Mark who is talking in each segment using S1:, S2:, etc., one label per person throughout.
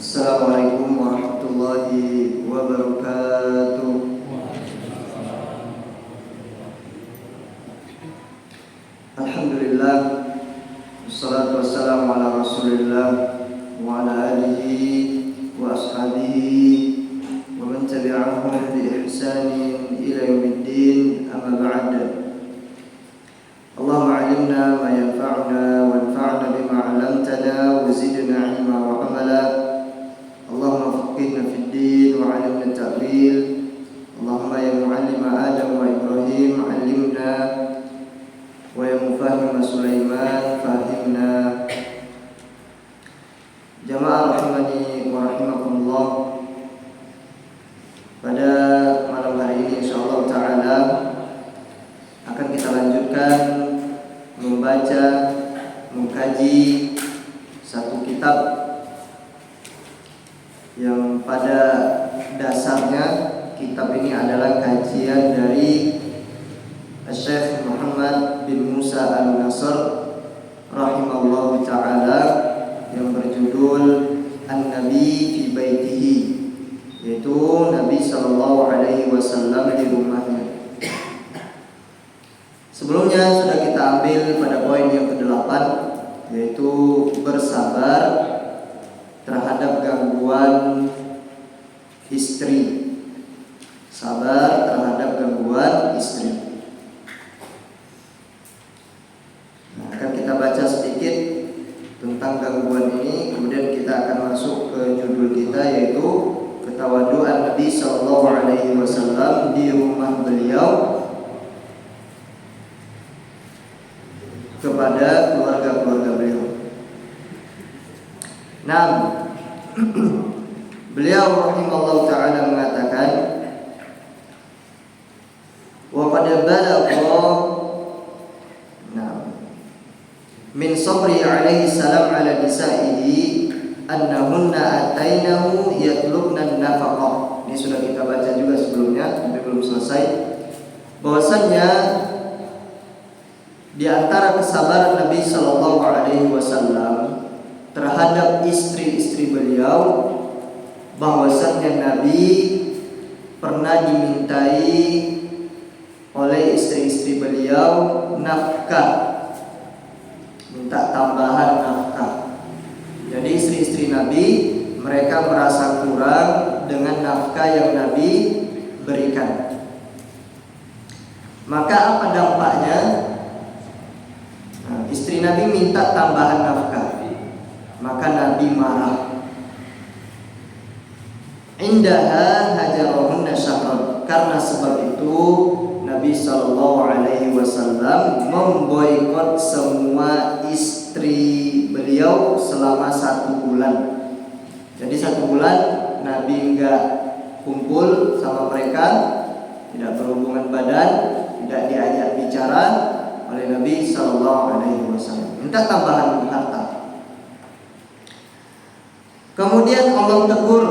S1: Assalamualaikum warahmatullahi wabarakatuh. Alhamdulillah, wassalatu wassalamu ala rasulillah wa ala alihi wa ashabihi wa man tabi'ahum bi ihsanin ila yaumiddin, amma ba'd. Allahumma 'allimna ma yanfa'una wanfa'na bima 'allamtana wa zidna 'ilma wa 'amala. Allahumma faqihna fid din wa 'allimna ta'wil. Allahumma ya mu'allima Adam wa Ibrahim 'allimna, wa ya mufahhima Sulaiman fahimna. Jamaah rahimani wa rahimakumullah. Pada malam hari ini insyaallah taala akan kita lanjutkan membaca, mengkaji satu kitab yang pada dasarnya kitab ini adalah kajian dari Syekh Muhammad bin Musa Al-Nasr rahimahullah ta'ala yang berjudul An-Nabi fi Baitihi, yaitu Nabi sallallahu alaihi wasallam di rumahnya. Sebelumnya sudah kita ambil pada poin yang ke-8, yaitu bersabar terhadap gangguan istri. Sabar terhadap gangguan istri. Akan kita baca sedikit tentang gangguan ini, kemudian kita akan masuk ke judul kita, yaitu ketawaduan Nabi sallallahu alaihi wasallam di rumah beliau kepada keluarga-keluarga beliau. Nah, beliau rahimahullah ta'ala mengatakan, wa qad balagha min sabri alaihi salam ala nisa'ihi annahunna atainahu yatlubna nafaqah. Ini sudah kita baca juga sebelumnya, tapi belum selesai. Bahwasannya di antara kesabaran Nabi sallallahu alaihi wasallam terhadap istri-istri beliau, bahwasannya Nabi pernah dimintai oleh istri-istri beliau nafkah, minta tambahan nafkah. Jadi istri-istri Nabi, mereka merasa kurang dengan nafkah yang Nabi berikan. Maka apa dampaknya? Istri Nabi minta tambahan nafkah, maka Nabi marah. Indaha hajarahunna syahran. Karena sebab itu Nabi sallallahu alaihi wasallam memboikot semua istri beliau selama 1 bulan. Jadi 1 bulan Nabi enggak kumpul sama mereka, tidak berhubungan badan, tidak diajak bicara oleh Nabi sallallahu alaihi wasallam. Minta tambahan harta. Kemudian Allah tegur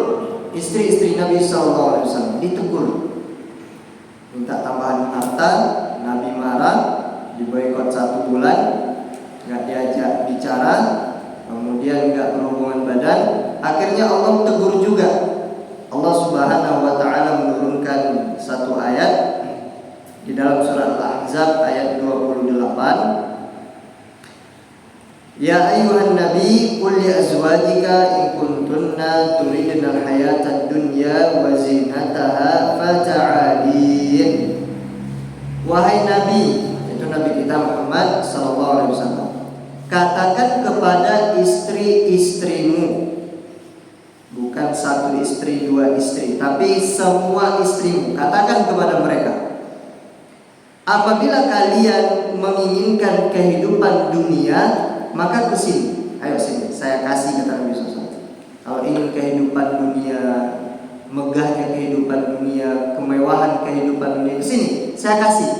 S1: istri-istri Nabi sallallahu alaihi wasallam, ditegur. Minta tambahan harta, Nabi marah, diboikot 1 bulan, enggak diajak bicara, kemudian enggak berhubungan badan. Akhirnya Allah tegur juga. Allah Subhanahu wa taala menurunkan satu ayat di dalam surat Al-Ahzab ayat 28. Ya ayyuhan nabi qul li azwajika in kuntunna turidna al-hayata ad-dunya wa zinataha fata'alin. Wahai nabi, itu Nabi kita Muhammad sallallahu alaihi wasallam, katakan kepada istri-istrimu, bukan 1 istri 2 istri, tapi semua istrimu, katakan kepada mereka, apabila kalian menginginkan kehidupan dunia, maka ke sini. Ayo sini, saya kasih, kata Nabi SAW. Kalau ingin kehidupan dunia, megahnya kehidupan dunia, kemewahan kehidupan dunia, ke sini, saya kasih,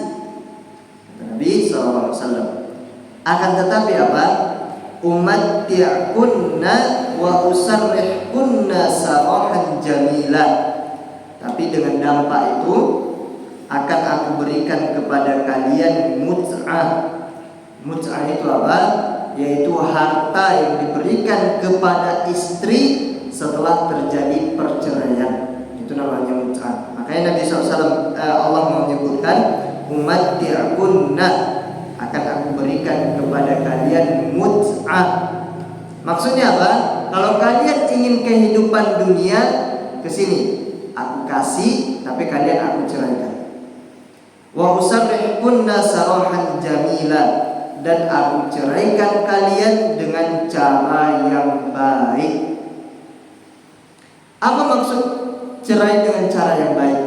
S1: kata Nabi SAW. Akan tetapi apa? Umatti'kunna wa usarrihkunna sarahan jamilah. Tapi dengan dampak itu akan aku berikan kepada kalian mut'ah. Mut'ah itu apa? Yaitu harta yang diberikan kepada istri setelah terjadi perceraian. Itu namanya mut'ah. Makanya Nabi SAW, Allah menyebutkan umatti'kunna, akan aku berikan kepada kalian mut'ah. Maksudnya apa? Kalau kalian ingin kehidupan dunia, kesini aku kasih, tapi kalian aku ceraikan. Wa usarrihkunna sarahan jamila, dan aku ceraikan kalian dengan cara yang baik. Apa maksud cerai dengan cara yang baik?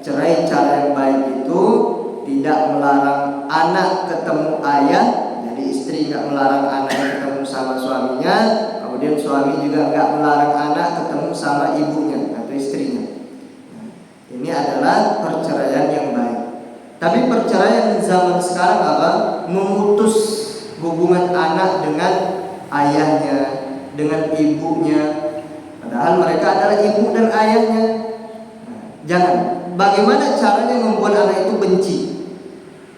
S1: Cerai cara yang baik itu tidak melarang anak ketemu ayah. Jadi istri nggak melarang anaknya ketemu sama suaminya, kemudian suami juga nggak melarang anak ketemu sama ibunya atau istrinya. Ini adalah perceraian yang baik. Tapi perceraian zaman sekarang apa? Memutus hubungan anak dengan ayahnya, dengan ibunya, padahal mereka adalah ibu dan ayahnya. Jangan. Bagaimana caranya membuat anak itu benci?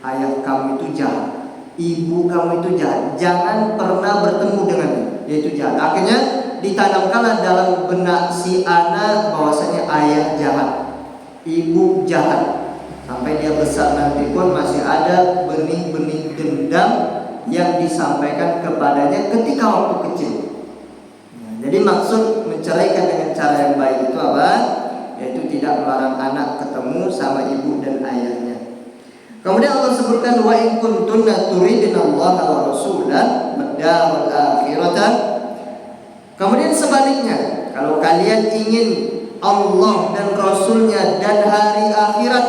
S1: Ayah kamu itu jahat, ibu kamu itu jahat, jangan pernah bertemu dengannya, dia itu jahat. Akhirnya ditanamkanlah dalam benak si anak bahwasanya ayah jahat, ibu jahat, sampai dia besar nanti pun masih ada benih-benih dendam yang disampaikan kepadanya ketika waktu kecil. Jadi maksud menceraikan dengan cara yang baik itu apa? Yaitu tidak melarang anak ketemu sama ibu dan ayahnya. Kemudian Allah sebutkan wa in kuntunna turidinallaha wa rasulahu wad darul akhirah. Kemudian sebaliknya, kalau kalian ingin Allah dan Rasulnya dan hari akhirat,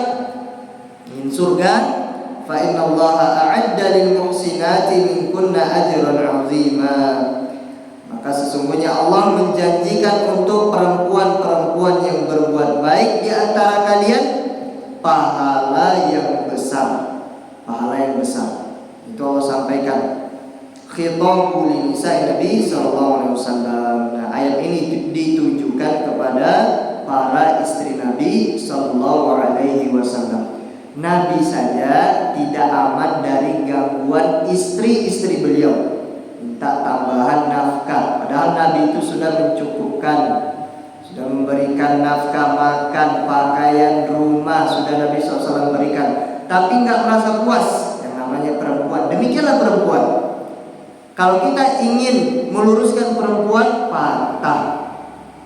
S1: ingin surga, fa innallaha a'adda lil muhsinati minkunna ajran 'azima. Maka sesungguhnya Allah menjanjikan untuk perempuan-perempuan yang berbuat baik di antara kalian pahala yang besar. Pahala yang besar. Itu Allah sampaikan. Khitabul nisa Nabi sallallahu alaihi wasallam. Nah, ayat ini ditujukan kepada para istri Nabi sallallahu alaihi wasallam. Nabi saja tidak aman dari gangguan istri-istri beliau. Minta tambahan nafkah, padahal Nabi itu sudah mencukupkan, sudah memberikan nafkah, makan, pakaian, rumah, sudah Nabi SAW berikan, tapi nggak merasa puas. Yang namanya perempuan, demikianlah perempuan. Kalau kita ingin meluruskan perempuan patah,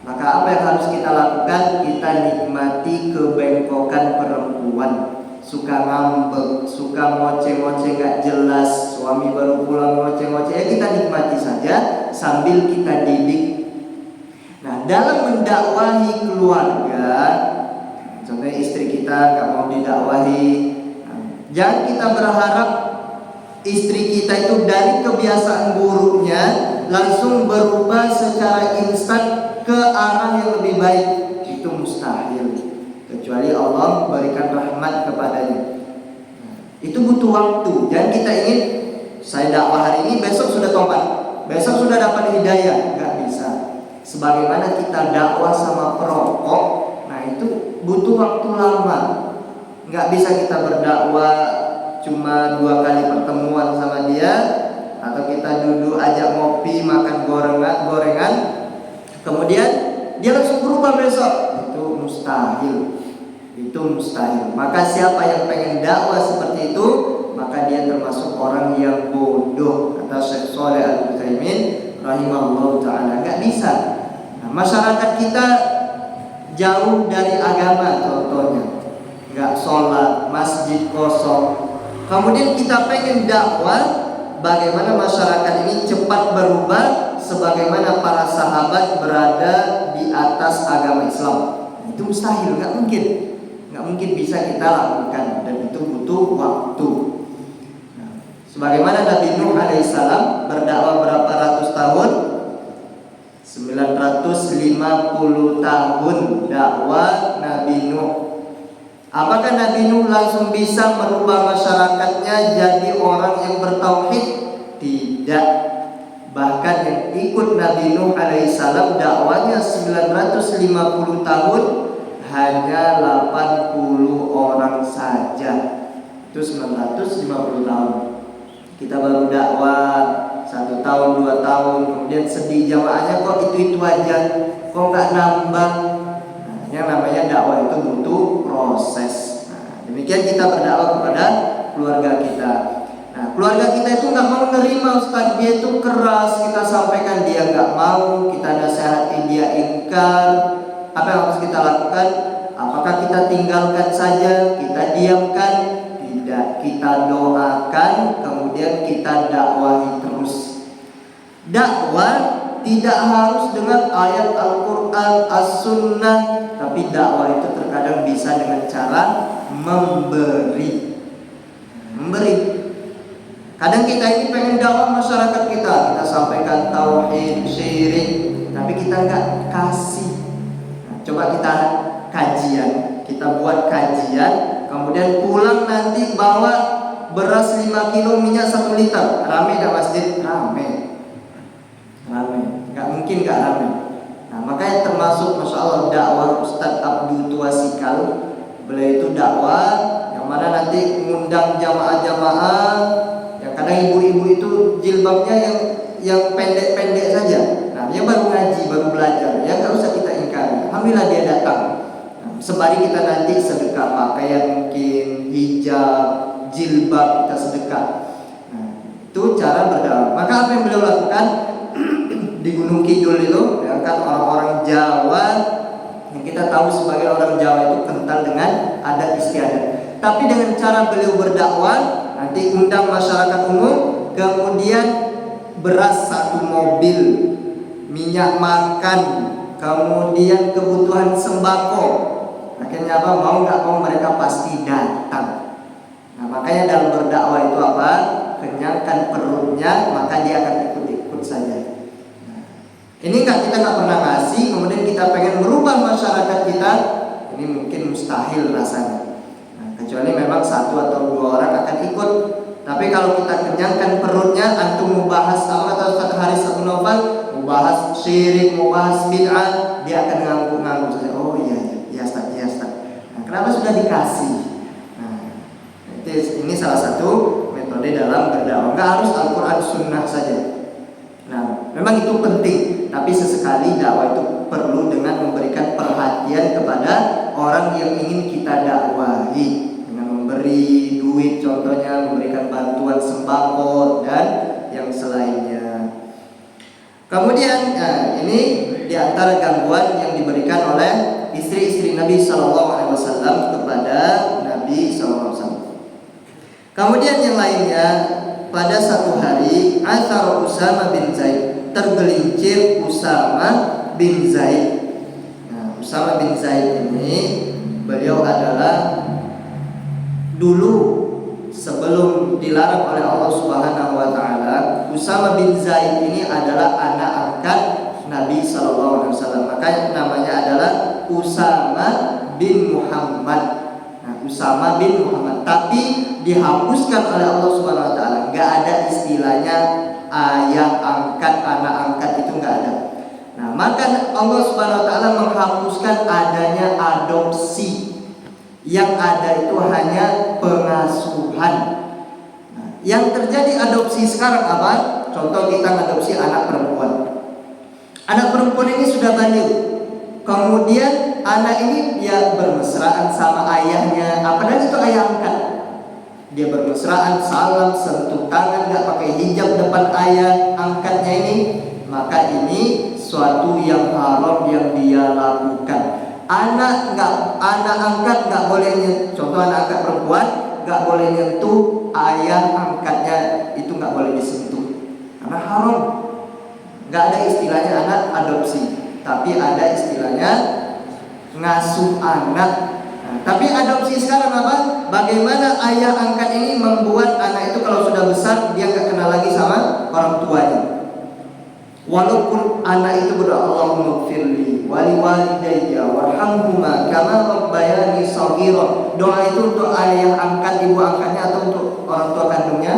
S1: maka apa yang harus kita lakukan? Kita nikmati kebengkokan perempuan. Suka ngambek, suka ngoceh-ngoceh gak jelas, suami baru pulang ngoceh-ngoceh, ya kita nikmati saja sambil kita didik. Nah, dalam mendakwahi keluarga, contohnya istri kita gak mau didakwahi, jangan kita berharap istri kita itu dari kebiasaan buruknya langsung berubah secara instan ke arah yang lebih baik. Itu mustahil, kecuali Allah berikan rahmat kepadanya. Itu butuh waktu. Jangan kita ingin saya dakwah hari ini, besok sudah tobat, besok sudah dapat hidayah. Gak bisa. Sebagaimana kita dakwah sama perokok, nah itu butuh waktu lama. Gak bisa kita berdakwah cuma 2 kali pertemuan sama dia, atau kita duduk ajak ngopi, makan gorengan, kemudian dia langsung berubah besok. Itu mustahil. Itu mustahil. Maka siapa yang pengen dakwah seperti itu, maka dia termasuk orang yang bodoh. Kata Syekh Shalih Al-Utsaimin rahimahullah ta'ala. Gak bisa. Nah, masyarakat kita jauh dari agama, contohnya gak sholat, masjid kosong. Kemudian kita pengen dakwah, bagaimana masyarakat ini cepat berubah sebagaimana para sahabat berada di atas agama Islam. Itu mustahil, gak mungkin. Gak mungkin bisa kita lakukan, dan itu butuh waktu. Nah, sebagaimana Nabi Nuh alaihissalam berdakwah berapa ratus tahun? 950 tahun dakwah Nabi Nuh. Apakah Nabi Nuh langsung bisa merubah masyarakatnya jadi orang yang bertauhid? Tidak. Bahkan yang ikut Nabi Nuh alaihissalam dakwanya 950 tahun hanya 80 orang saja. Itu 950 tahun. Kita baru dakwah 1 tahun 2 tahun, kemudian sedih jamaahnya kok itu aja, kok nggak nambah. Nah, yang namanya dakwah itu butuh proses. Nah, demikian kita berdakwah kepada keluarga kita. Nah, keluarga kita itu nggak mau menerima Ustaz, dia itu keras, kita sampaikan dia nggak mau, kita nasihati dia ingkar. Apa yang harus kita lakukan? Apakah kita tinggalkan saja, kita diamkan? Tidak, kita doakan, kemudian kita dakwahi terus. Dakwah tidak harus dengan ayat Al-Quran, As-Sunnah, tapi dakwah itu terkadang bisa dengan cara memberi. Kadang kita ini pengen dakwah masyarakat kita sampaikan tauhid, syirik, tapi kita nggak kasih. Nah, coba kita kajian, kita buat kajian, kemudian pulang nanti bawa beras 5 kilo, minyak 1 liter. Rame gak masjid? Rame. Gak mungkin gak rame. Nah, makanya termasuk Masya Allah dakwah Ustadz Abdul Tuasikal. Beliau itu dakwah yang mana nanti mengundang jamaah-jamaah yang kadang ibu-ibu itu jilbabnya yang pendek-pendek saja. Nah, dia baru ngaji, baru belajar, ya gak usah kita ingkari. Alhamdulillah dia datang. Sembari kita nanti sedekah pakaian, mungkin hijab, jilbab, kita sedekah. Nah, itu cara berdakwah. Maka apa yang beliau lakukan di Gunung Kidul itu, ya kan, orang-orang Jawa yang kita tahu sebagai orang Jawa itu kental dengan adat istiadat. Tapi dengan cara beliau berdakwah, nanti undang masyarakat umum, kemudian beras 1 mobil, minyak makan, kemudian kebutuhan sembako. Akhirnya apa? Mau nggak mau mereka pasti datang. Nah, makanya dalam berdakwah itu apa? Kenyangkan perutnya, maka dia akan ikut-ikut saja. Nah, ini kita nggak pernah ngasih, kemudian kita pengen merubah masyarakat kita, ini mungkin mustahil rasanya. Nah, kecuali memang 1 atau 2 orang akan ikut. Tapi kalau kita kenyangkan perutnya, antum mau bahas apa kata Ustaz Haris Abu Novel, mau bahas syirik, mau bahas bid'ah, dia akan ngangguk-ngangguk saja. Oh iya. Nah, kenapa sudah dikasih? Nah, ini salah satu metode dalam berdakwah. Nggak harus Al-Quran Sunnah saja. Nah, memang itu penting, tapi sesekali dakwah itu perlu dengan memberikan perhatian kepada orang yang ingin kita dakwahi, dengan memberi duit, contohnya memberikan bantuan sembako dan yang selainnya. Kemudian, ini diantara gangguan yang diberikan oleh istri-istri Nabi SAW kepada Nabi SAW. Kemudian yang lainnya, pada satu hari Athar Usama bin Zaid, tergelincir Usama bin Zaid. Nah, Usama bin Zaid ini beliau adalah dulu sebelum dilarang oleh Allah Subhanahu wa taala, Usama bin Zaid ini adalah anak angkat Nabi SAW. Maka namanya adalah Usama bin Muhammad. Nah, Usama bin Muhammad, tapi dihapuskan oleh Allah Subhanahu wa taala. Enggak ada istilahnya ayah angkat, anak angkat, itu enggak ada. Nah, maka Allah Subhanahu wa taala menghapuskan adanya adopsi. Yang ada itu hanya pengasuhan. Nah, yang terjadi adopsi sekarang apa? Contoh kita mengadopsi anak perempuan. Anak perempuan ini sudah balik. Kemudian anak ini dia bermesraan sama ayahnya, padahal itu ayah angkat. Dia bermesraan, salam, sentuh tangan, gak pakai hijab depan ayah angkatnya ini. Maka ini suatu yang haram yang dia lakukan. Anak angkat gak boleh nyentuh. Contoh anak angkat perempuan gak boleh nyentuh ayah angkatnya, itu gak boleh disentuh karena haram. Gak ada istilahnya anak adopsi, tapi ada istilahnya ngasuh anak. Nah, tapi adopsi sekarang apa? Bagaimana ayah angkat ini membuat anak itu kalau sudah besar dia gak kenal lagi sama orang tuanya. Walaupun anak itu berdoa Allahumma gfirli wali walidayya warhamhuma kama rabbayani shaghira. Doa itu untuk ayah angkat, ibu angkatnya, atau untuk orang tua kandungnya?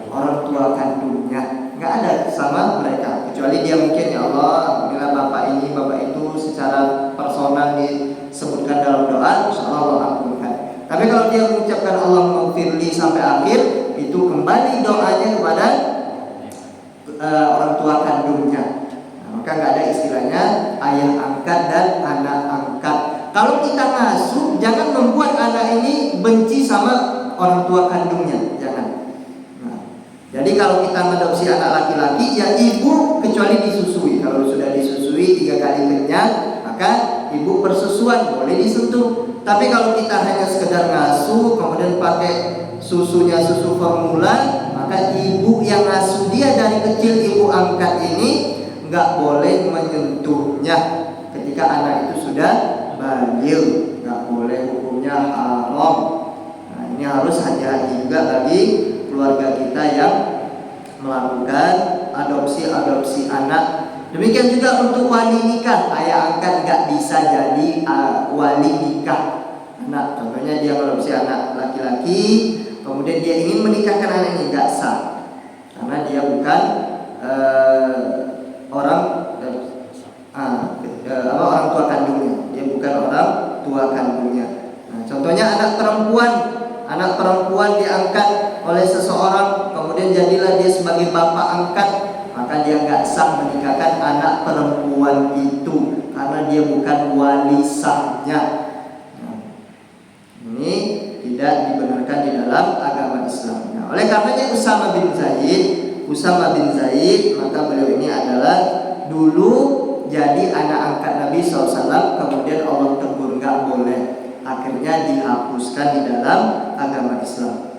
S1: Orang tua kandungnya. Nggak ada sama mereka, kecuali dia mungkin, ya Allah, apabila bapak ini, bapak itu secara personal disebutkan dalam doa, insya Allah ampunkan. Tapi kalau dia mengucapkan Allahumma gfirli sampai akhir, itu kembali doanya kepada orang tua kandungnya. Nah, maka nggak ada istilahnya ayah angkat dan anak angkat. Kalau kita ngasuh, jangan membuat anak ini benci sama orang tua kandungnya, jangan. Nah, jadi kalau kita mengadopsi anak laki-laki, ya ibu kecuali disusui. Kalau sudah disusui 3 kali kenyang, maka ibu persusuan boleh disentuh. Tapi kalau kita hanya sekedar ngasuh, kemudian pakai susunya susu formula, maka ibu yang ngasuh dia dari kecil, ibu angkat ini nggak boleh menyentuhnya ketika anak itu sudah baligh, nggak boleh, hukumnya haram. Nah, ini harus hati-hati juga bagi keluarga kita yang melakukan adopsi anak. Demikian juga untuk wali nikah, ayah angkat nggak bisa jadi wali nikah anak. Contohnya dia mengadopsi anak laki-laki, kemudian dia ingin menikahkan anak ini, nggak sah, karena dia bukan orang tua kandungnya. Dia bukan orang tua kandungnya. Nah, contohnya anak perempuan diangkat oleh seseorang, kemudian jadilah dia sebagai bapak angkat, maka dia nggak sah menikahkan anak perempuan itu karena dia bukan wali sahnya. Nah, ini tidak dibenarkan di dalam agama Islam. Nah, oleh karenanya Usama bin Zaid, maka beliau ini adalah dulu jadi anak angkat Nabi SAW, kemudian Allah tegur nggak boleh, akhirnya dihapuskan di dalam agama Islam.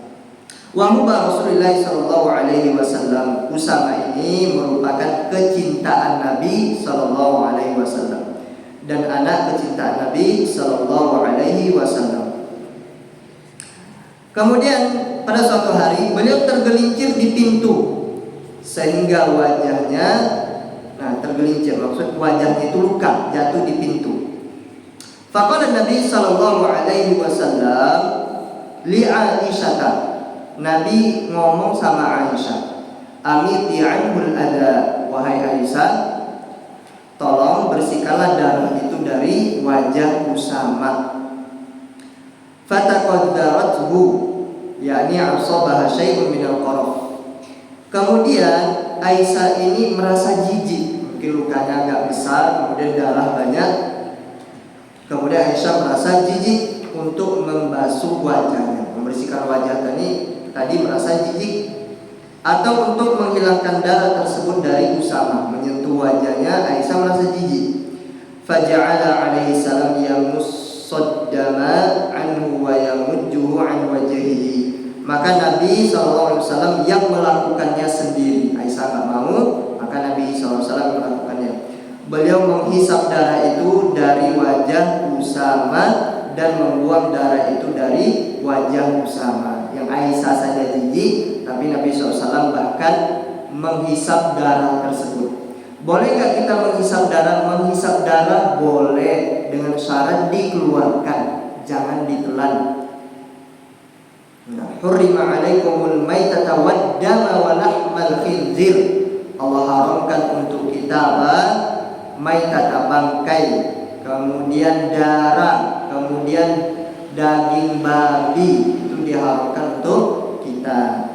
S1: Wa huwa Rasulullah sallallahu alaihi wasallam. Usama ini merupakan kecintaan Nabi sallallahu alaihi wasallam dan anak kecintaan Nabi sallallahu alaihi wasallam. Kemudian pada suatu hari beliau tergelincir di pintu sehingga wajahnya, tergelincir maksud wajahnya itu luka, jatuh di pintu. Faqala Nabi sallallahu alaihi wasallam li Aisyah. Nabi ngomong sama Aisyah, amiti anhul adha, wahai Aisyah, tolong bersihkanlah darah itu dari wajah Usama. Fataqaddarathu, yakni asabaha syai'un minal qaraf. Kemudian Aisyah ini merasa jijik, mungkin lukanya agak besar, kemudian darah banyak. Kemudian Aisyah merasa jijik untuk membasuh wajahnya, membersihkan wajah tadi merasa jijik, atau untuk menghilangkan darah tersebut dari Usama, menyentuh wajahnya. Aisyah merasa jijik. Faja'ala alaihi salam yamussad dama anhu wa yamujjuhu an wajhihi. Maka Nabi SAW yang melakukannya sendiri. Aisyah tak mau, maka Nabi SAW melakukannya. Beliau menghisap darah itu dari wajah Usama dan membuang darah itu dari wajah Usama. Yang Aisyah saja jijik, tapi Nabi SAW bahkan menghisap darah tersebut. Boleh gak kita menghisap darah? Menghisap darah boleh, dengan syarat dikeluarkan, jangan ditelan. Hurrima alaikumul maitata wad dama wa lahmal khinzir. Allah haramkan untuk kita maitata, bangkai, kemudian darah, kemudian daging babi, itu diharamkan untuk kita.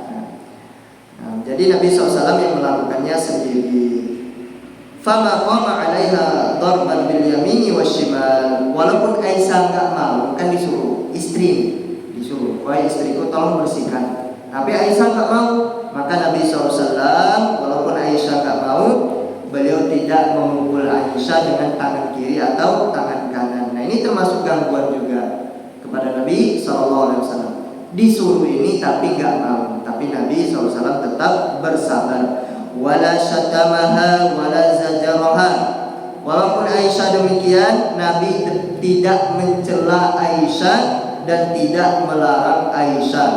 S1: Jadi Nabi SAW yang melakukannya sendiri. Fama qama 'alaiha darban bil yamini washimal. Walaupun Aisyah enggak mau, kan disuruh istri, disuruh, wahai istriku tolong bersihkan. Tapi Aisyah enggak mau, maka Nabi SAW walaupun Aisyah enggak mau, beliau tidak memukul Aisyah dengan tangan kiri atau tangan kanan. Nah, ini termasuk gangguan juga kepada Nabi SAW. Disuruh ini tapi enggak mau, tapi Nabi SAW tetap bersabar. Wala syatamaha wala zajaraha. Walaupun Aisyah demikian, Nabi tidak mencela Aisyah dan tidak melarang Aisyah.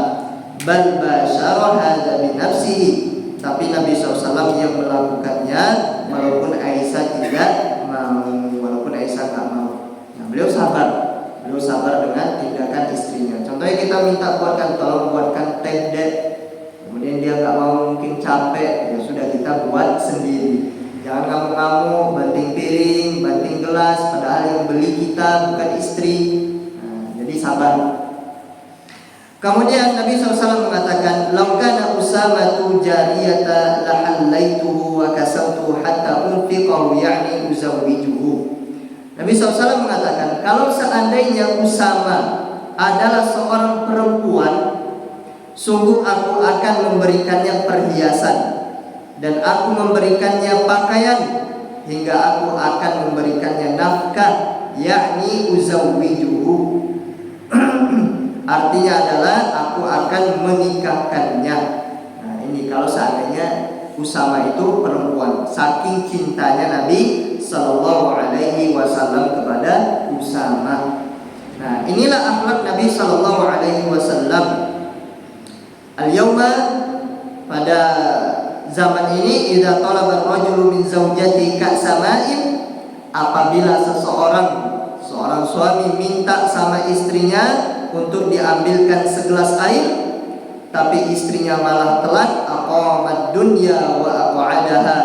S1: Bal basyara hadza bi nafsihi. Tapi Nabi SAW yang melakukannya walaupun Aisyah tidak mau, walaupun Aisyah tak mau. Nah, beliau sabar dengan tindakan istrinya. Contohnya kita minta tolong buatkan teh deh, kemudian dia nggak mau, mungkin capek, ya sudah kita buat sendiri. Jangan ngamuk-ngamuk, banting piring, banting gelas, padahal yang beli kita bukan istri. Nah, jadi sabar. Kemudian Nabi SAW mengatakan, "Lau kana Usamatu jariyata lahallaituhu wa kasautu hatta unfiqahu ya'ni uzawwijuhu." Nabi SAW mengatakan, kalau seandainya Usama adalah seorang perempuan, sungguh aku akan memberikannya perhiasan dan aku memberikannya pakaian hingga aku akan memberikannya nafkah, yakni uzawwijuhu. Artinya adalah aku akan menikahkannya. Nah, ini kalau seandainya Usama itu perempuan, saking cintanya Nabi Sallallahu Alaihi Wasallam kepada Usama. Nah, inilah akhlak Nabi Sallallahu Alaihi Wasallam. Al-yawma, pada zaman ini, idza talaba ar-rajulu min zawjati ka'sama'in, apabila seorang suami minta sama istrinya untuk diambilkan segelas air, tapi istrinya malah telat, aqamad dunya wa aq'adaha.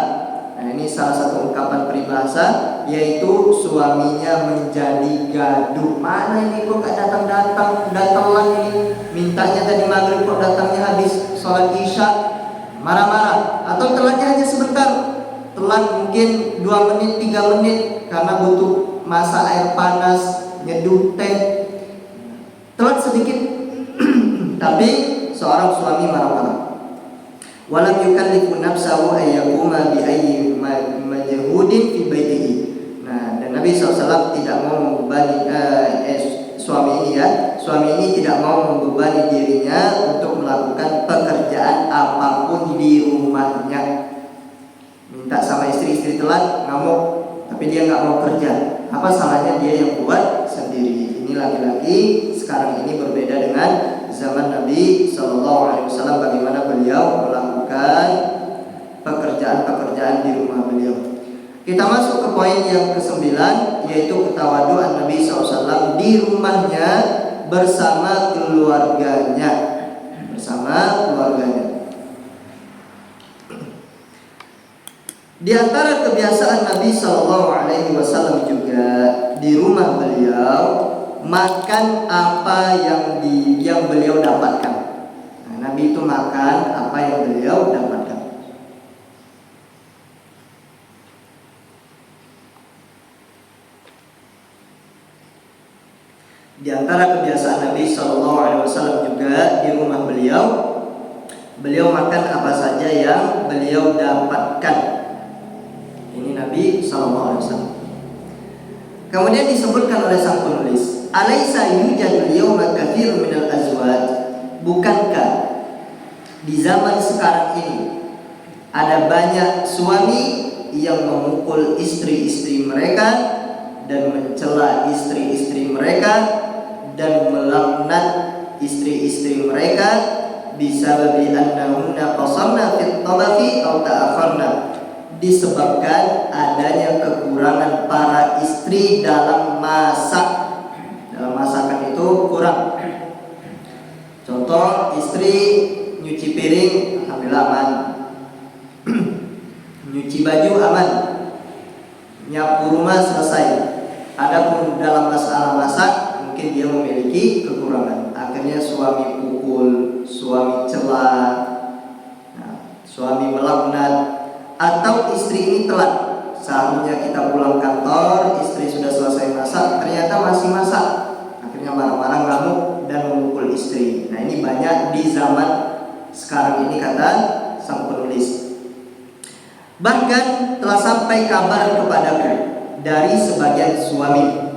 S1: Nah, ini salah satu ungkapan peribahasa, yaitu suaminya menjadi gaduh. Mana ini kok gak datang-datang, udah telat ini, mintanya tadi maghrib kok datangnya habis sholat isya. Marah-marah, atau telatnya hanya sebentar, telat mungkin 2 menit 3 menit karena butuh masak air panas, nyeduh teh, telat sedikit. Tapi seorang suami marah-marah. Walam yukallifu nafsahu ayyakuma bi ayyi majhudin fi baitihi. Nah, dan Nabi SAW tidak mau membebani suami ini tidak mau membebani dirinya untuk melakukan pekerjaan apapun di rumahnya. Minta sama istri telat, ngamuk, tapi dia nggak mau kerja. Apa salahnya dia yang buat sendiri? Ini laki-laki sekarang ini berbeda dengan zaman Nabi Sallallahu Alaihi Wasallam, bagaimana beliau melakukan pekerjaan-pekerjaan di rumah beliau. Kita masuk ke poin yang ke-9, yaitu ketawaduan Nabi SAW di rumahnya bersama keluarganya. Di antara kebiasaan Nabi Sallallahu Alaihi Wasallam juga di rumah beliau, makan apa yang beliau dapatkan. Nah, Nabi itu makan apa yang beliau dapatkan. Di antara kebiasaan Nabi Sallallahu Alaihi Wasallam juga di rumah beliau makan apa saja yang beliau dapatkan. Ini Nabi Sallallahu Alaihi Wasallam. Kemudian disebutkan oleh sang penulis, "Alaisa yujadul yawma katsirun minal azwaj?" Bukankah di zaman sekarang ini ada banyak suami yang memukul istri-istri mereka dan mencela istri-istri mereka dan melaknat istri-istri mereka bisababi annahunna qasarna fit tabaqi aw ta'akharna, disebabkan adanya kekurangan para istri dalam masakan itu kurang. Contoh, istri nyuci piring alhamdulillah aman, nyuci baju aman, nyapu rumah selesai. Adapun dalam masalah masak mungkin dia memiliki kekurangan. Akhirnya suami pukul, suami cela, suami melaknat, atau istri ini telat. Seharusnya kita pulang kantor, istri sudah selesai masak, ternyata masih masak. Akhirnya marah-marah, ngamuk dan memukul istri. Nah, ini banyak di zaman sekarang ini, kata sang penulis. Bahkan telah sampai kabar kepadaku dari sebagian suami.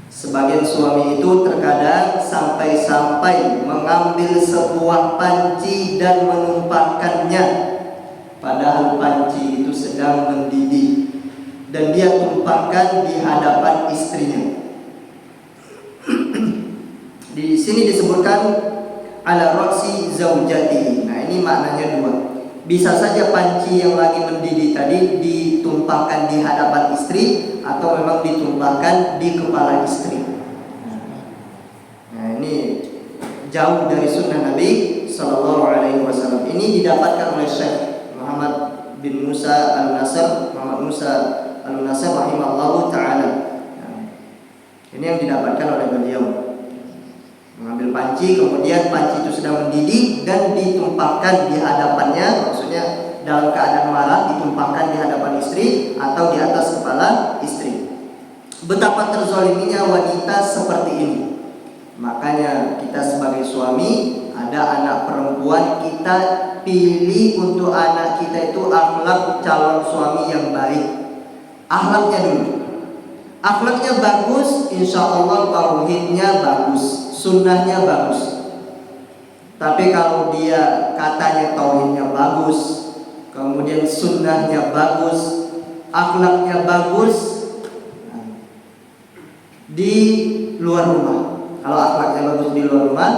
S1: Sebagian suami itu terkadang sampai-sampai mengambil sebuah panci dan menumpahkannya, padahal panci itu sedang mendidih, dan dia tumpahkan di hadapan istrinya. Di sini disebutkan ala ra'si zaujati. Nah, ini maknanya dua. Bisa saja panci yang lagi mendidih tadi ditumpahkan di hadapan istri, atau memang ditumpahkan di kepala istri. Nah, ini jauh dari sunnah Nabi Sallallahu Alaihi Wasallam. Ini didapatkan oleh Syekh Muhammad Musa Al-Nasir rahimahullahu ta'ala. Ini yang didapatkan oleh beliau. Mengambil panci, kemudian panci itu sedang mendidih dan ditumpahkan di hadapannya, maksudnya dalam keadaan marah ditumpahkan di hadapan istri atau di atas kepala istri. Betapa terzoliminya wanita seperti ini. Makanya kita sebagai suami, ada anak perempuan, kita pilih untuk anak kita itu akhlak calon suami yang baik. Akhlaknya dulu. Akhlaknya bagus, insya Allah tauhidnya bagus, sunnahnya bagus. Tapi kalau dia katanya tauhidnya bagus, kemudian sunnahnya bagus, akhlaknya bagus, di luar rumah. Kalau akhlaknya bagus di luar rumah,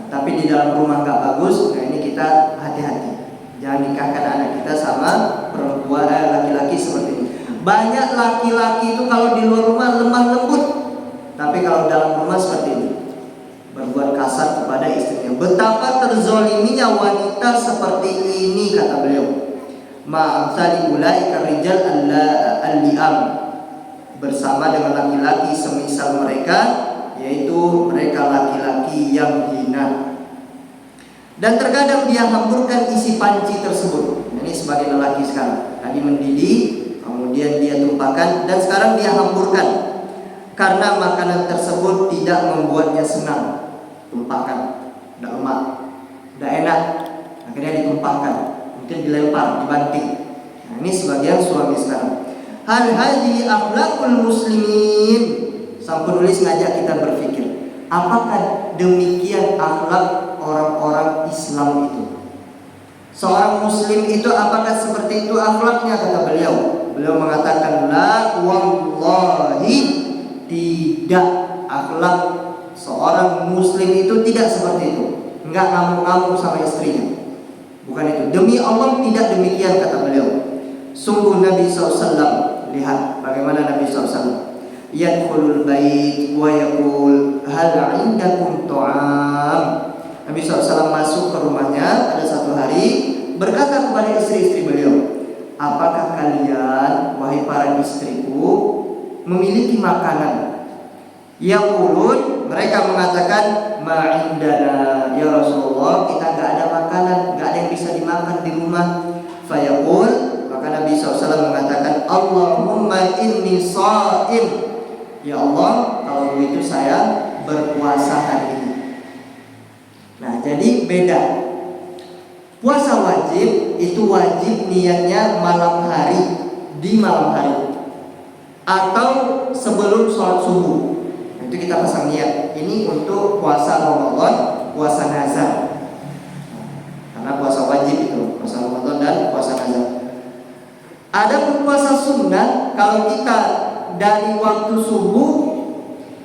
S1: tapi di dalam rumah nggak bagus, nah ini kita hati-hati. Jangan nikahkan anak kita sama perempuan, laki-laki seperti ini. Banyak laki-laki itu kalau di luar rumah lemah lembut, tapi kalau dalam rumah seperti ini, berbuat kasar kepada istrinya. Betapa terzoliminya wanita seperti ini, kata beliau. Ma'amsali ulaika rijal al-li'am, bersama dengan laki-laki semisal mereka, yaitu mereka laki-laki yang hina. Dan terkadang dia hamburkan isi panci tersebut. Ini sebagai lelaki sekarang, tadi mendidih, kemudian dia tumpahkan, dan sekarang dia hamburkan karena makanan tersebut tidak membuatnya senang. Tumpahkan, tidak lemak, tidak enak, akhirnya ditumpahkan, mungkin dilempar, dibanting. Nah, ini sebagian suami sekarang. Hal hadhihi akhlaqul muslimin. Sang penulis ngajak kita berpikir, apakah demikian akhlak orang-orang Islam itu? Seorang muslim itu apakah seperti itu akhlaknya, kata beliau? Beliau mengatakan, la wallahi, tidak. Akhlak seorang muslim itu tidak seperti itu. Enggak ngamuk-ngamuk sama istrinya, bukan itu. Demi Allah tidak demikian, kata beliau. Sungguh Nabi SAW, lihat bagaimana Nabi SAW yadkhulul bait wa yaqul hal 'indakum ta'am. Nabi SAW masuk ke rumahnya pada satu hari, berkata kepada istri-istri beliau, apakah kalian, wahai para istriku, memiliki makanan? Yaqulun, mereka mengatakan, ma 'indana ya Rasulullah, kita enggak ada makanan, enggak ada yang bisa dimakan di rumah. Fayaqul, maka Nabi SAW mengatakan, Allahumma inni sha'im. Ya Allah, kalau begitu saya berpuasa hari ini. Nah, jadi beda. Puasa wajib itu wajib niatnya malam hari, di malam hari, atau sebelum sholat subuh. Nah, itu kita pasang niat. Ini untuk puasa Ramadan, puasa nazar. Karena puasa wajib itu, puasa Ramadan dan puasa nazar. Ada puasa sunnah, kalau kita dari waktu subuh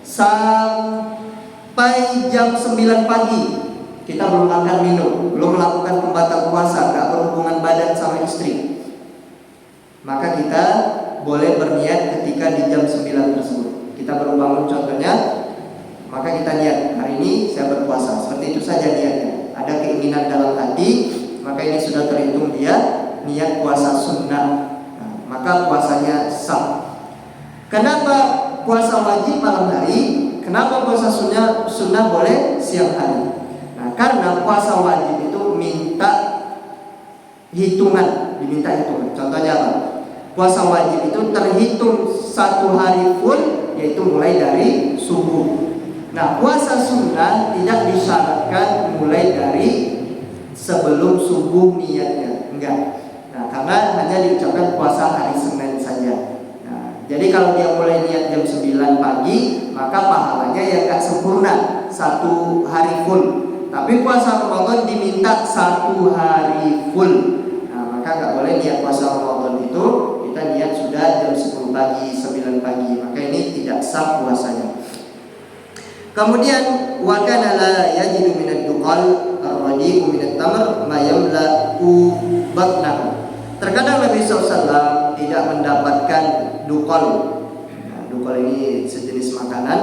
S1: sampai jam 9 pagi kita belum makan minum, belum melakukan pembatal puasa, gak berhubungan badan sama istri, maka kita boleh berniat ketika di jam 9 tersebut. Kita baru bangun contohnya, maka kita niat, hari ini saya berpuasa. Seperti itu saja niatnya. Ada keinginan dalam hati, maka ini sudah terhitung dia niat puasa sunnah. Nah, maka puasanya sah. Kenapa puasa wajib malam hari? Kenapa puasa sunnah boleh siang hari? Nah, karena puasa wajib itu minta hitungan, diminta hitungan. Contohnya apa? Puasa wajib itu terhitung satu hari full, yaitu mulai dari subuh. Nah, puasa sunnah tidak disyaratkan mulai dari sebelum subuh niatnya, enggak. Nah, karena hanya diucapkan puasa hari Senin saja. Jadi kalau dia mulai niat jam 9 pagi, maka pahalanya ya gak sempurna satu hari full. Tapi puasa Ramadan diminta satu hari full. Nah, maka gak boleh niat puasa Ramadan itu kita niat sudah jam 10 pagi, 9 pagi. Maka ini tidak sah puasanya. Kemudian wa kana la yajidu minad duqal ar-radiqu minat tamr ma yamla'u batnahu. Terkadang Nabi SAW tidak mendapatkan dukol. Nah, dukol ini sejenis makanan.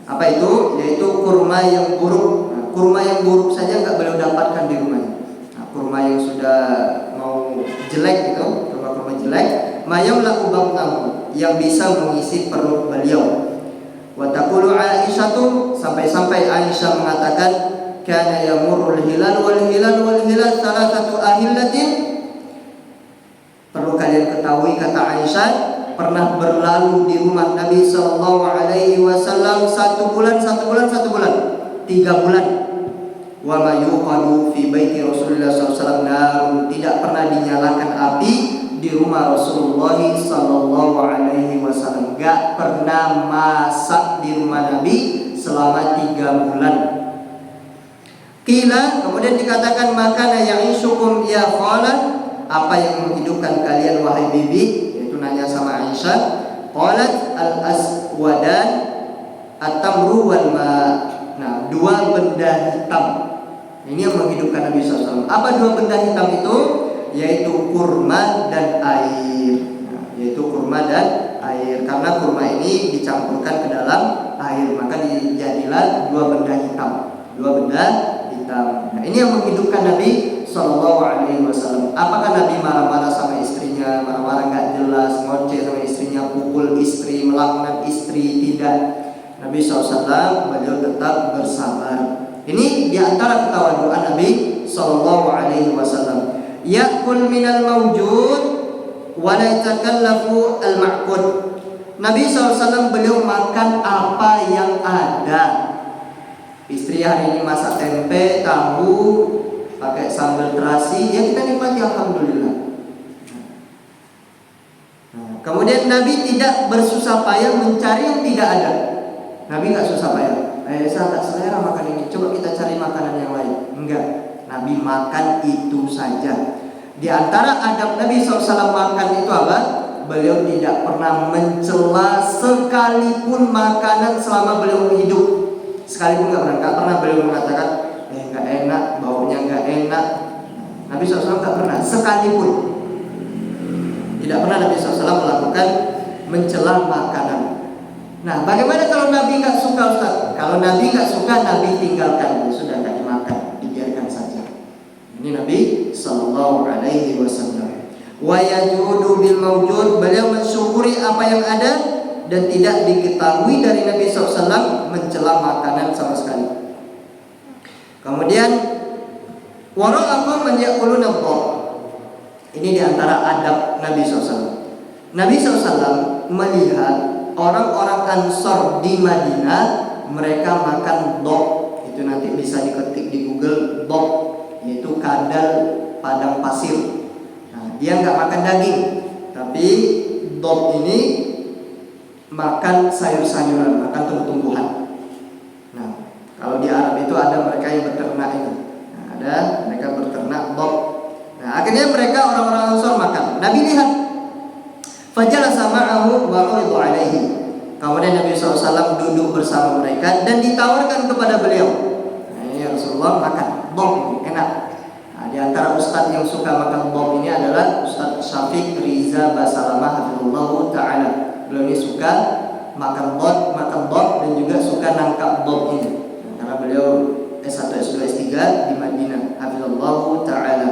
S1: Apa itu? Yaitu kurma yang buruk. Nah, kurma yang buruk saja nggak beliau dapatkan di rumahnya. Nah, kurma yang sudah mau jelek itu, kurma jelek, mayam laku batnahu, yang bisa mengisi perut beliau. Wa taqulu Aisyatu, sampai-sampai Aisyah mengatakan, kana yamurul hilal wal hilal wal hilal salasatu ahillatin. Perlu kalian ketahui, kata Aisyah, pernah berlalu di rumah Nabi sallallahu alaihi wasallam 1 bulan, 3 bulan. Wa ma yuqadu fi baiti Rasulullah sallallahu alaihi wasallam narun, tidak pernah dinyalakan api di rumah Rasulullah sallallahu alaihi wasallam. Enggak pernah masak di rumah Nabi selama 3 bulan. Qila, kemudian dikatakan, maka ya'ishukum ya khalat, apa yang menghidupkan kalian wahai bibi? Yaitu nanya sama Aisyah. Qalat al-aswadan at-tamru wal ma. Nah, 2 benda hitam. Ini yang menghidupkan Nabi SAW. Apa 2 benda hitam itu? Yaitu kurma dan air. Nah, yaitu kurma dan air. Karena kurma ini dicampurkan ke dalam air, maka dijadilah 2 benda hitam. 2 benda hitam. Nah, ini yang menghidupkan Nabi Sallallahu Alaihi Wasallam. Apakah Nabi marah-marah sama istrinya, marah-marah nggak jelas, ngoceh sama istrinya, pukul istri, melaknat istri? Tidak. Nabi SAW beliau tetap bersabar. Ini diantara ketahuan doa Nabi Sallallahu Alaihi Wasallam. Ya'kul minal mawjud wa la yatakallafu al-ma'qud. Nabi SAW beliau makan apa yang ada. Istri hari ini masak tempe, tahu, pakai sambal terasi, ya kita nikmati, alhamdulillah. Kemudian Nabi tidak bersusah payah mencari yang tidak ada. Nabi nggak susah payah. Saya tak selera makan ini, coba kita cari makanan yang lain. Enggak, Nabi makan itu saja. Di antara adab Nabi SAW makan itu apa? Beliau tidak pernah mencela sekalipun makanan selama beliau hidup. Sekalipun nggak pernah beliau mengatakan, nggak enak, baunya nggak enak. Nabi SAW nggak pernah, sekalipun. Tidak pernah Nabi SAW melakukan mencela makanan. Nah, bagaimana kalau Nabi nggak suka, Ustaz? Kalau Nabi nggak suka, Nabi tinggalkan, sudah nggak dimakan, dibiarkan saja. Ini Nabi Sallallahu Alaihi Wasallam. Wa yajudu bil mawjud, beliau mensyukuri apa yang ada dan tidak diketahui dari Nabi SAW mencela makanan sama sekali. Kemudian wara'akum man ya'kuluna dhar. Ini diantara adab Nabi SAW. Nabi SAW melihat orang-orang Ansor di Madinah, mereka makan dhar. Itu nanti bisa diketik di Google, dhar, yaitu kadal padang pasir. Nah, dia nggak makan daging, tapi dhar ini makan sayur-sayuran, makan tumbuh-tumbuhan. Nah, kalau di Arab itu ada mereka yang beternak itu. Nah, ada mereka beternak dhar. Nah, akhirnya mereka orang-orang Ansor makan. Nabi lihat, fajalasa ma'ahu wa uridu alaihi. Kemudian Nabi SAW duduk bersama mereka dan ditawarkan kepada beliau. Nah, ini Rasulullah makan dhar, enak. Nah, di antara ustaz yang suka makan dhar ini adalah Ustaz Syafiq Riza Basalamah hafizallahu ta'ala. Beliau ini suka makan dhar dan juga suka nangkap dhar ini. Nah, karena beliau S1, S2, S3 di Madinah hafizallahu ta'ala.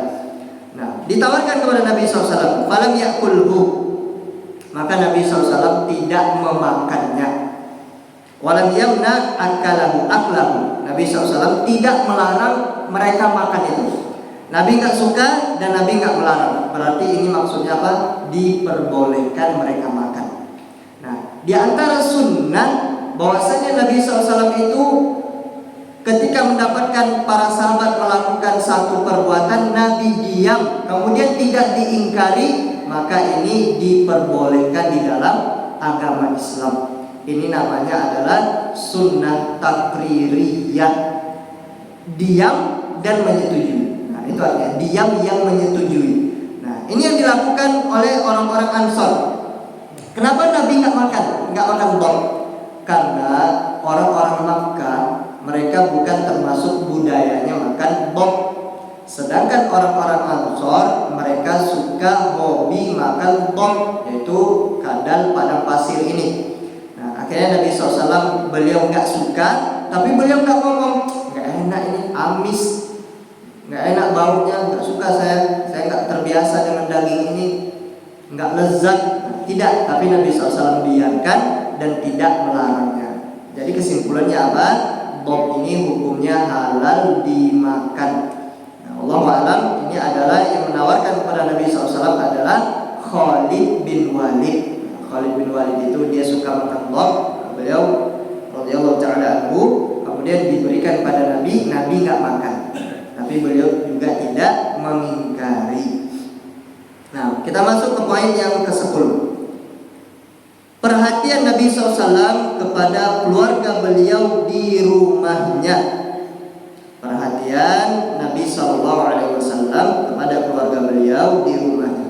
S1: Nah, ditawarkan kepada Nabi SAW, falam yakulhu, maka Nabi SAW tidak memakannya. Walam yamna akalahu aklahu, Nabi SAW tidak melarang mereka makan itu. Nabi nggak suka dan Nabi nggak melarang. Berarti ini maksudnya apa? Diperbolehkan mereka makan. Nah, di antara sunnah bahwasanya Nabi SAW itu ketika mendapatkan para sahabat melakukan satu perbuatan, Nabi diam, kemudian tidak diingkari, maka ini diperbolehkan di dalam agama Islam. Ini namanya adalah sunnah takririyah, diam dan menyetujui. Nah, itu artinya diam yang menyetujui. Nah, ini yang dilakukan oleh orang-orang Ansor. Kenapa Nabi nggak makan dhar? Karena orang-orang Makkah mereka bukan termasuk budayanya makan dhar. Sedangkan orang-orang Ansor mereka suka hobi makan dhar, yaitu kadal padang pasir ini. Nah, akhirnya Nabi SAW beliau nggak suka, tapi beliau nggak ngomong nggak enak ini, amis, nggak enak baunya, nggak suka saya nggak terbiasa dengan daging ini, nggak lezat. Tidak, tapi Nabi SAW biarkan dan tidak melarangnya. Jadi kesimpulannya apa? Bob ini hukumnya halal dimakan. Nah, Allahu a'lam, ini adalah yang menawarkan kepada Nabi SAW adalah Khalid bin Walid. Khalid bin Walid itu dia suka makan bob. Beliau radhiyallahu ta'ala anhu kemudian diberikan pada Nabi, Nabi nggak makan, tapi beliau juga tidak mengingkari. Nah, kita masuk ke poin yang ke-10. Perhatian Nabi SAW kepada keluarga beliau di rumahnya. Perhatian Nabi SAW kepada keluarga beliau di rumahnya.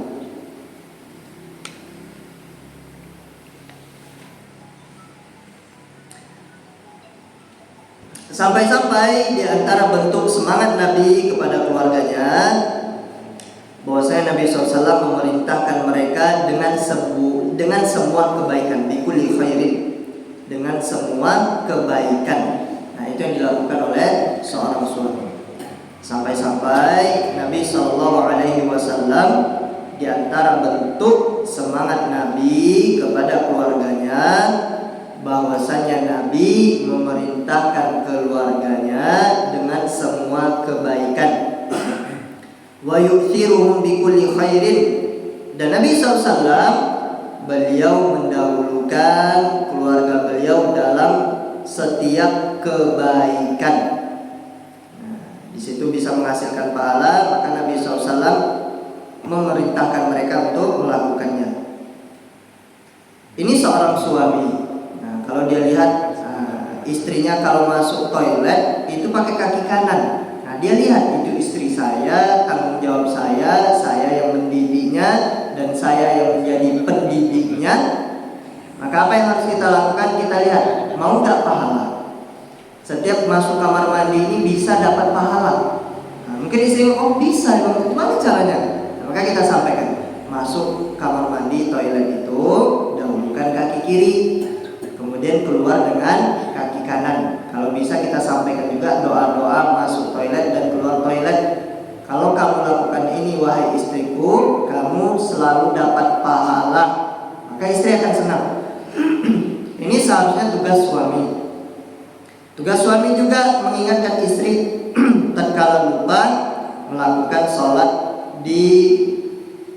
S1: Sampai-sampai di antara bentuk semangat Nabi kepada keluarganya, bahwasanya Nabi SAW memerintahkan mereka dengan semua kebaikan, bikuli khairin, dengan semua kebaikan. Nah, itu yang dilakukan oleh seorang suami. Sampai-sampai Nabi SAW di antara bentuk semangat Nabi kepada keluarganya, bahwasanya Nabi memerintahkan keluarganya dengan semua kebaikan. Wa yukthiruhum bikulli khairin, dan Nabi SAW beliau mendahulukan keluarga beliau dalam setiap kebaikan. Nah, di situ bisa menghasilkan pahala, maka Nabi SAW memerintahkan mereka untuk melakukannya. Ini seorang suami. Nah, kalau dia lihat istrinya kalau masuk toilet itu pakai kaki kanan. Nah, dia lihat itu istri saya, tanggung jawab saya yang mendidiknya dan saya yang menjadi pendidiknya. Maka apa yang harus kita lakukan? Kita lihat, mau nggak pahala? Setiap masuk kamar mandi ini bisa dapat pahala. Nah, mungkin istri bisa, gimana caranya? Nah, maka kita sampaikan, masuk kamar mandi toilet itu dahulukan kaki kiri, kemudian keluar dengan kaki kanan. Kalau bisa kita sampaikan juga doa-doa masuk toilet dan keluar toilet. Kalau kamu lakukan ini wahai istriku, kamu selalu dapat pahala. Maka istri akan senang. Ini seharusnya tugas suami. Tugas suami juga mengingatkan istri tatkala lupa melakukan sholat di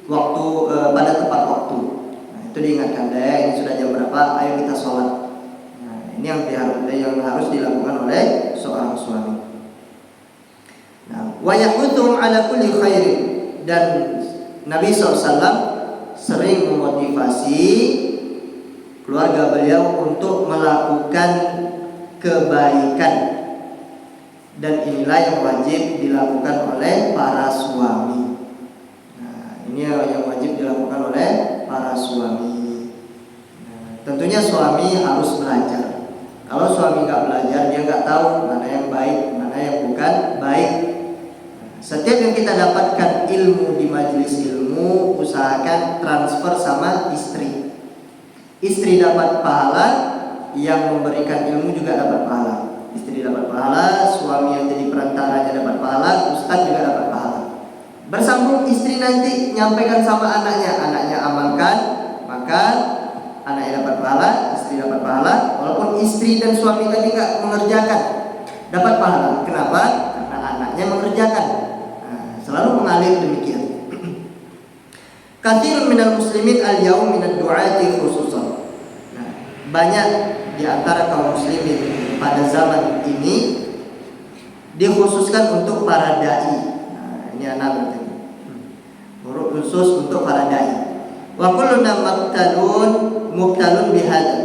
S1: waktu pada tepat waktu. Nah, itu diingatkan deh, ini sudah jam berapa, ayo kita sholat. Ini yang harus dilakukan oleh seorang suami. Nah, wa yahudhum ala kulli khairin, dan Nabi SAW sering memotivasi keluarga beliau untuk melakukan kebaikan, dan inilah yang wajib dilakukan oleh para suami. Nah, ini yang wajib dilakukan oleh para suami. Nah, tentunya suami harus belajar. Kalau suami nggak belajar, dia nggak tahu mana yang baik, mana yang bukan baik. Setiap yang kita dapatkan ilmu di majelis ilmu, usahakan transfer sama istri. Istri dapat pahala, yang memberikan ilmu juga dapat pahala. Istri dapat pahala, suami yang jadi perantaranya dapat pahala, ustaz juga dapat pahala. Bersambung istri nanti nyampaikan sama anaknya amalkan, maka anaknya dapat pahala, istri dapat pahala. Walaupun istri dan suami tadi nggak mengerjakan, dapat pahala. Kenapa? Karena anaknya mengerjakan. Nah, selalu mengalir demikian. Katsirun minal muslimin al-yaum minad du'ati khususan. Nah, banyak di antara kaum muslimin pada zaman ini dikhususkan untuk para dai. Nah, ini anak berarti. Khusus untuk para dai. Wa kulluna mubtalun bihadza,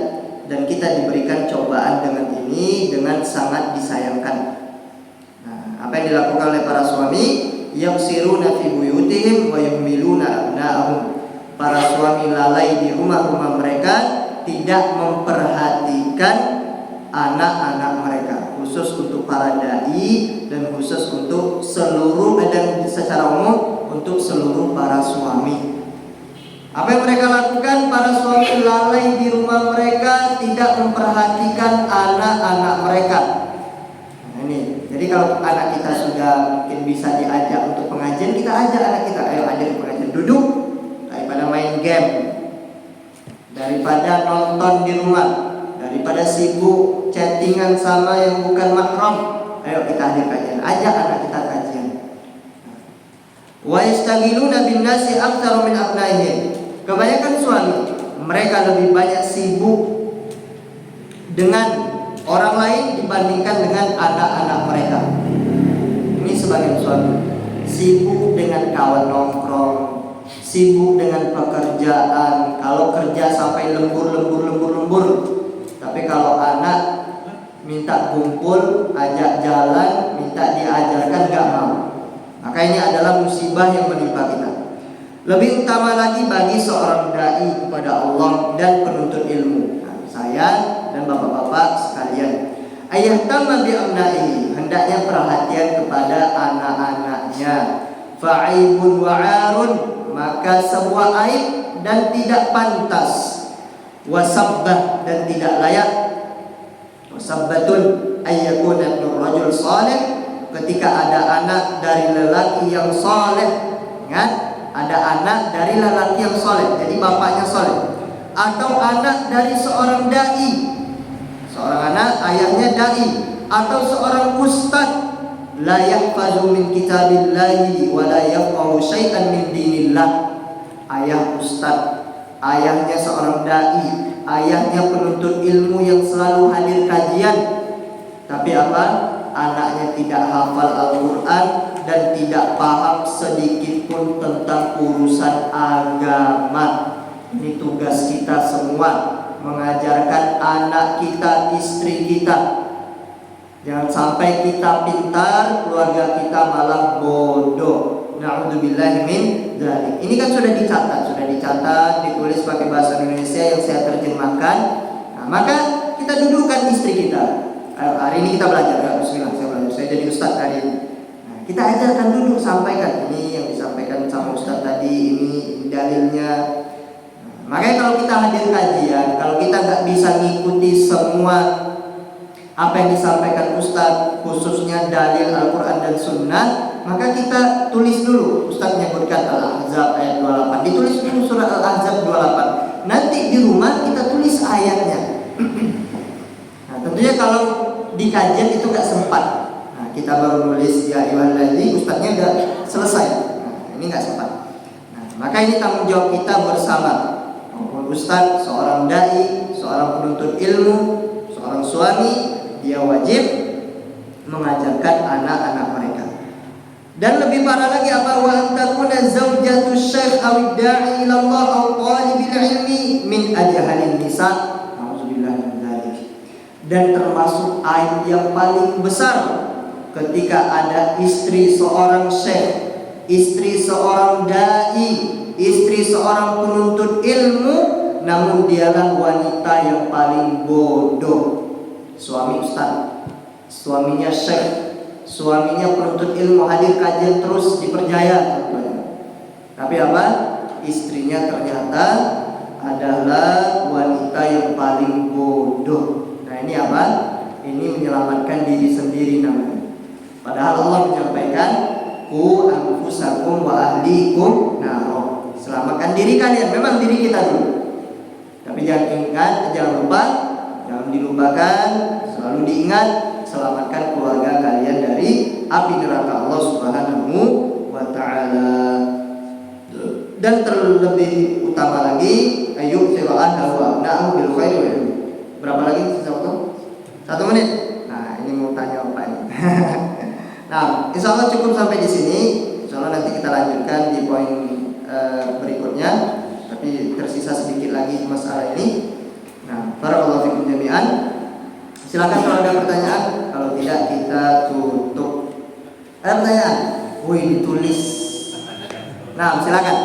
S1: dan kita diberikan cobaan dengan ini dengan sangat disayangkan. Nah, apa yang dilakukan oleh para suami? Yaksiruna fi buyutihim wa yuhmiluna abna'ahum. Para suami lalai di rumah-rumah mereka, tidak memperhatikan anak-anak mereka, khusus untuk para dai dan khusus untuk seluruh dan secara umum untuk seluruh para suami. Apa yang mereka lakukan? Para suami lalai di rumah mereka, tidak memperhatikan anak-anak mereka. Nah, ini. Jadi kalau anak kita sudah mungkin bisa diajak untuk pengajian, kita ajak anak kita, ayo ajak pengajian, duduk, daripada main game, daripada nonton di rumah, daripada sibuk chattingan sama yang bukan mahram. Ayo kita hadir kajian, ajak anak kita kajian. Wa yastaghiluna bin nasi aktsaru min abnaihim. Kebanyakan suami mereka lebih banyak sibuk dengan orang lain dibandingkan dengan anak-anak mereka. Ini sebagian suami sibuk dengan kawan nongkrong, sibuk dengan pekerjaan. Kalau kerja sampai lembur. Tapi kalau anak minta kumpul, ajak jalan, minta diajarkan, gak mau. Maka ini adalah musibah yang menimpa kita. Lebih utama lagi bagi seorang dai kepada Allah dan penuntut ilmu. Nah, saya dan bapak-bapak sekalian, ayah tamma bi amnai, hendaknya perhatian kepada anak-anaknya. Fa'ibun wa'arun, maka sebuah aib dan tidak pantas. Wasabbah, dan tidak layak. Wasabbatun ayyakuna nur rajul salih, ketika ada anak dari lelaki yang saleh. Ingat, ada anak dari lelaki yang saleh, jadi bapaknya saleh. Atau anak dari seorang dai, seorang anak ayahnya dai, atau seorang ustaz la yahfazu min kitabillahi wa la yafqahu syai'an min dinillah. Ayah ustaz, ayahnya seorang dai, ayahnya penuntut ilmu yang selalu hadir kajian, tapi apa? Anaknya tidak hafal Al-Quran dan tidak paham sedikit pun tentang urusan agama. Ini tugas kita semua, mengajarkan anak kita, istri kita. Jangan sampai kita pintar, keluarga kita malah bodoh. Na'udzubillahi min dzalik. Ini kan sudah dicatat, ditulis pakai bahasa Indonesia yang saya terjemahkan. Nah, maka kita dudukkan istri kita. Hari ini kita belajar, ya, bismillah, saya belajar. Saya jadi ustaz hari ini. Nah, kita ajarkan duduk, sampaikan ini yang disampaikan sama ustaz tadi, ini dalilnya. Nah, makanya kalau kita hadir kajian, kalau kita nggak bisa ngikuti semua apa yang disampaikan ustaz, khususnya dalil Al-Quran dan Sunnah, maka kita tulis dulu. Ustaz menyebutkan Al-Ahzab ayat 28, ditulis dulu surah Al-Ahzab 28. Nanti di rumah kita tulis ayatnya. Nah, tentunya kalau di kajian itu nggak sempat. Nah, kita baru nulis ya ayyuhalladzina, ustaznya udah selesai. Nah, ini nggak sempat. Nah, maka ini tanggung jawab kita bersama. Maupun ustaz, seorang dai, seorang penuntut ilmu, seorang suami, dia wajib mengajarkan anak-anak mereka. Dan lebih parah lagi apa? Wa antakuna zaujatu syekh aw da'i ila Allah aw talibil ilmi min ajhalin nisa. Dan termasuk aib yang paling besar ketika ada istri seorang syekh, istri seorang dai, istri seorang penuntut ilmu, namun dialah wanita yang paling bodoh. Suami ustaz, suaminya syekh, suaminya penuntut ilmu, hadir kajian terus, dipercaya. Tapi apa? Istrinya ternyata adalah wanita yang paling bodoh. Nah, ini apa? Ini menyelamatkan diri sendiri namanya. Padahal Allah menyampaikan ku anfusakum wa ahlikum naro. Selamatkan diri kalian, memang diri kita dulu. Tapi jangan lupa, jangan dilupakan, selalu diingat, selamatkan keluarga kalian dari api neraka Allah Subhanahu wa taala. Dan terlebih utama lagi, ayyuksiru ahlahu wa abna'ahu bil khairi wa ilmi. Berapa lagi sisa waktu? 1 menit. Nah, ini mau tanya apa ini? Nah, insya Allah cukup sampai di sini. Insya Allah nanti kita lanjutkan di poin berikutnya. Tapi tersisa sedikit lagi masalah ini. Nah, barakallahu fikum jami'an. Silakan kalau ada pertanyaan. Kalau tidak kita tutup. Ada pertanyaan? Wih, ditulis. Nah, silakan.